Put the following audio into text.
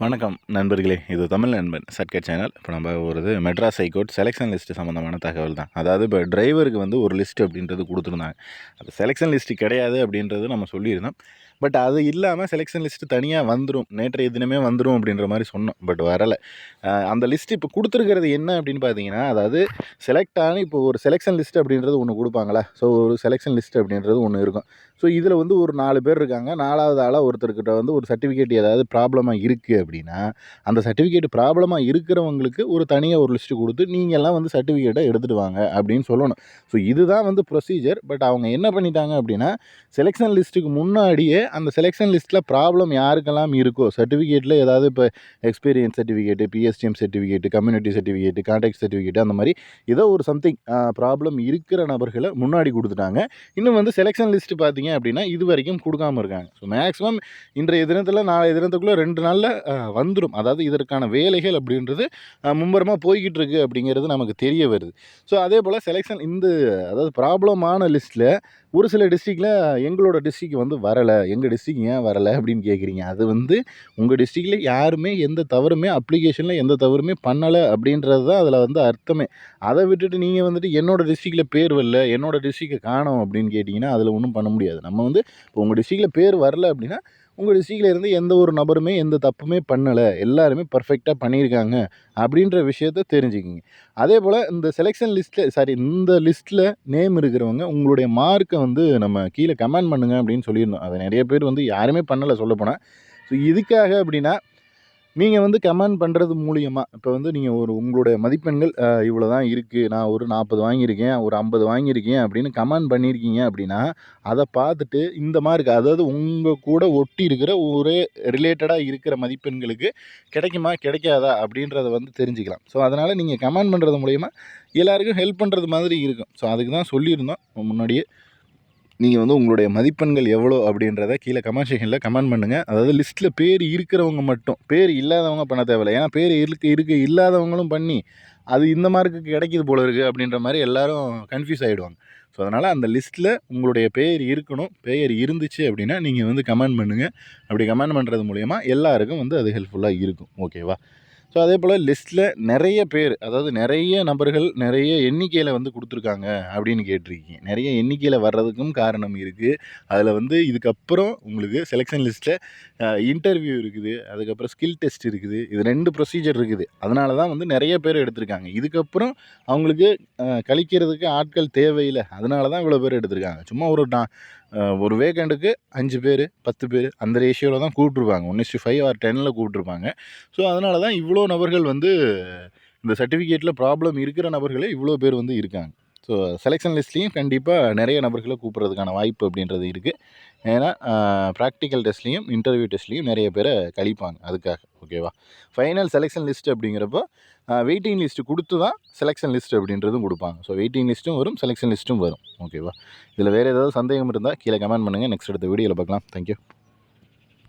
வணக்கம் நண்பர்களே, இது தமிழ் நண்பன் சர்க்கட் சேனல். இப்போ நம்ம ஒரு மெட்ராஸ் ஹைகோர்ட் செலெக்ஷன் லிஸ்ட்டு சம்மந்தமான தகவல் தான். அதாவது இப்போ டிரைவருக்கு வந்து ஒரு லிஸ்ட் அப்படின்றது கொடுத்துருந்தாங்க. அது செலெக்ஷன் லிஸ்ட்டு கிடையாது அப்படின்றது நம்ம சொல்லியிருந்தோம். பட் அது இல்லாமல் செலெக்ஷன் லிஸ்ட்டு தனியாக வந்துடும், நேற்றைய தினமே வந்துடும் அப்படின்ற மாதிரி சொன்னோம். பட் வரலை. அந்த லிஸ்ட்டு இப்போ கொடுத்துருக்கிறது என்ன அப்படின்னு பார்த்தீங்கன்னா, அதாவது செலக்ட் ஆனி இப்போ ஒரு செலெக்ஷன் லிஸ்ட் அப்படின்றது ஒன்று கொடுப்பாங்களா. ஸோ ஒரு செலெக்ஷன் லிஸ்ட் அப்படின்றது ஒன்று இருக்கும். ஸோ இதில் வந்து ஒரு 4 பேர் இருக்காங்க. 4வது ஆளாக ஒருத்தர்கிட்ட வந்து ஒரு சர்டிஃபிகேட் ஏதாவது ப்ராப்ளமாக இருக்குது அப்படின்னா, அந்த சர்டிஃபிகேட் ப்ராப்ளமாக இருக்கிறவங்களுக்கு ஒரு தனியாக ஒரு லிஸ்ட்டு கொடுத்து நீங்கள்லாம் வந்து சர்டிஃபிகேட்டை எடுத்துகிட்டு வாங்க அப்படின்னு சொல்லணும். ஸோ இதுதான் வந்து ப்ரொசீஜர். பட் அவங்க என்ன பண்ணிட்டாங்க அப்படின்னா, செலெக்ஷன் லிஸ்ட்டுக்கு முன்னாடியே அந்த செலெக்ஷன் லிஸ்ட்டில் ப்ராப்ளம் யாருக்கெல்லாம் இருக்கோ, சர்டிஃபிகேட்டில் ஏதாவது இப்போ experience certificate, PSTM certificate, community certificate, contact certificate, அந்த மாதிரி ஏதோ ஒரு சம்திங் ப்ராப்ளம் இருக்கிற நபர்களை முன்னாடி கொடுத்துட்டாங்க. இன்னும் வந்து செலெக்ஷன் லிஸ்ட்டு பார்த்தீங்க அப்படின்னா இது வரைக்கும் கொடுக்காம இருக்காங்க. ஸோ மேக்ஸிமம் இன்றைய தினத்தில் நாளைய தினத்துக்குள்ளே 2 நாளில் வந்துடும். அதாவது இதற்கான வேலைகள் அப்படின்றது மும்முரமாக போய்கிட்டு இருக்குது அப்படிங்கிறது நமக்கு தெரிய வருது. ஸோ அதே போல் செலெக்ஷன் அதாவது ப்ராப்ளமான லிஸ்ட்டில் ஒரு சில டிஸ்ட்ரிக்டில் எங்களோட டிஸ்ட்ரிக் வந்து வரலை, எங்கள் டிஸ்ட்ரிக் ஏன் வரலை அப்படின்னு கேட்குறீங்க. அது வந்து உங்கள் டிஸ்ட்ரிக்டில் யாருமே எந்த தவறுமே அப்ளிகேஷனில் எந்த தவறுமே பண்ணலை அப்படின்றது தான் அதில் வந்து அர்த்தமே. அதை விட்டுட்டு நீங்கள் வந்துட்டு என்னோடய டிஸ்ட்ரிக்டில் பேர் வரல, என்னோடய டிஸ்ட்ரிக்டை காணோம் அப்படின்னு கேட்டிங்கன்னா அதில் ஒன்றும் பண்ண முடியாது. நம்ம வந்து இப்போ உங்கள் டிஸ்ட்ரிக்டில் பேர் வரல அப்படின்னா உங்கள் டிஸ்ட்ரிக்டில் இருந்து எந்த ஒரு நபருமே எந்த தப்புமே பண்ணலை, எல்லாருமே பர்ஃபெக்டாக பண்ணியிருக்காங்க அப்படின்ற விஷயத்த தெரிஞ்சுக்கிங்க. அதே போல் இந்த லிஸ்ட்டில் நேம் இருக்கிறவங்க உங்களுடைய மார்க்கை வந்து நம்ம கீழே கமெண்ட் பண்ணுங்க அப்படின்னு சொல்லியிருந்தோம். அதை நிறைய பேர் வந்து யாருமே பண்ணலை சொல்லப்போனால். ஸோ இதுக்காக அப்படின்னா நீங்கள் வந்து கமெண்ட் பண்ணுறது மூலியமாக இப்போ வந்து நீங்கள் உங்களுடைய மதிப்பெண்கள் இவ்வளோ தான் இருக்குது, நான் ஒரு 40 வாங்கியிருக்கேன், ஒரு 50 வாங்கியிருக்கேன் அப்படின்னு கமெண்ட் பண்ணியிருக்கீங்க அப்படின்னா, அதை பார்த்துட்டு இந்த மார்க், அதாவது உங்கள் கூட ஒட்டி இருக்கிற ஒரே ரிலேட்டடாக இருக்கிற மதிப்பெண்களுக்கு கிடைக்குமா கிடைக்காதா அப்படின்றத வந்து தெரிஞ்சுக்கலாம். ஸோ அதனால் நீங்கள் கமெண்ட் பண்ணுறது மூலிமா எல்லாருக்கும் ஹெல்ப் பண்ணுறது மாதிரி இருக்கும். ஸோ அதுக்கு தான் சொல்லியிருந்தோம் முன்னாடியே. நீங்கள் வந்து உங்களுடைய மதிப்பெண்கள் எவ்வளோ அப்படின்றத கீழே கமெண்ட் செக்ஷனில் கமெண்ட் பண்ணுங்கள். அதாவது லிஸ்ட்டில் பேர் இருக்கிறவங்க மட்டும், பேர் இல்லாதவங்க பண்ண தேவையில்லை. ஏன்னா பேர் இல்லாதவங்களும் பண்ணி அது இந்த மார்க்குக்கு கிடைக்கிது போல இருக்குது அப்படின்ற மாதிரி எல்லோரும் கன்ஃபியூஸ் ஆகிடுவாங்க. ஸோ அதனால் அந்த லிஸ்ட்டில் உங்களுடைய பேர் இருக்கணும். பேர் இருந்துச்சு அப்படின்னா நீங்கள் வந்து கமெண்ட் பண்ணுங்கள். அப்படி கமெண்ட் பண்ணுறது மூலயமா எல்லாருக்கும் வந்து அது ஹெல்ப்ஃபுல்லாக இருக்கும். ஓகேவா? ஸோ அதே போல் லிஸ்ட்டில் நிறைய பேர், அதாவது நிறைய நபர்கள் நிறைய எண்ணிக்கையில் வந்து கொடுத்துருக்காங்க அப்படின்னு கேட்டிருக்கீங்க. நிறைய எண்ணிக்கையில் வர்றதுக்கும் காரணம் இருக்குது. அதில் வந்து இதுக்கப்புறம் உங்களுக்கு செலெக்ஷன் லிஸ்ட்டில் இன்டர்வியூ இருக்குது, அதுக்கப்புறம் ஸ்கில் டெஸ்ட் இருக்குது. இது 2 ப்ரொசீஜர் இருக்குது. அதனால தான் வந்து நிறைய பேர் எடுத்திருக்காங்க. இதுக்கப்புறம் அவங்களுக்கு கழிக்கிறதுக்கு ஆட்கள் தேவையில்லை. அதனால தான் இவ்வளோ பேர் எடுத்திருக்காங்க. சும்மா ஒரு வேக்கண்ட்டுக்கு 5 பேர் 10 பேர் அந்த ரேஷியோவில் தான் கூப்பிட்ருப்பாங்க. 1:5 ஆர் 10ல் கூப்பிட்ருப்பாங்க. ஸோ அதனால தான் இவ்வளோ நபர்கள் வந்து இந்த சர்டிஃபிகேட்டில் ப்ராப்ளம் இருக்கிற நபர்களே இவ்வளோ பேர் வந்து இருக்காங்க. ஸோ செலெக்ஷன் லிஸ்ட்லேயும் கண்டிப்பாக நிறைய நபர்களை கூப்பிட்றதுக்கான வாய்ப்பு அப்படின்றது இருக்குது. ஏன்னா ப்ராக்டிக்கல் டெஸ்ட்லேயும் இன்டர்வியூ டெஸ்ட்லேயும் நிறைய பேரை கழிப்பாங்க அதுக்காக. ஓகேவா? ஃபைனல் செலெக்ஷன் லிஸ்ட் அப்படிங்கிறப்போ வெயிட்டிங் லிஸ்ட்டு கொடுத்து தான் செலெக்ஷன் லிஸ்ட் அப்படின்றதும் கொடுப்பாங்க. ஸோ வெயிட்டிங் லிஸ்ட்டும் வரும், செலெக்ஷன் லிஸ்ட்டும் வரும். ஓகேவா? இதில் வேறு ஏதாவது சந்தேகம் இருந்தால் கீழே கமெண்ட் பண்ணுங்கள். நெக்ஸ்ட் அடுத்த வீடியோவில் பார்க்கலாம். தேங்க்யூ.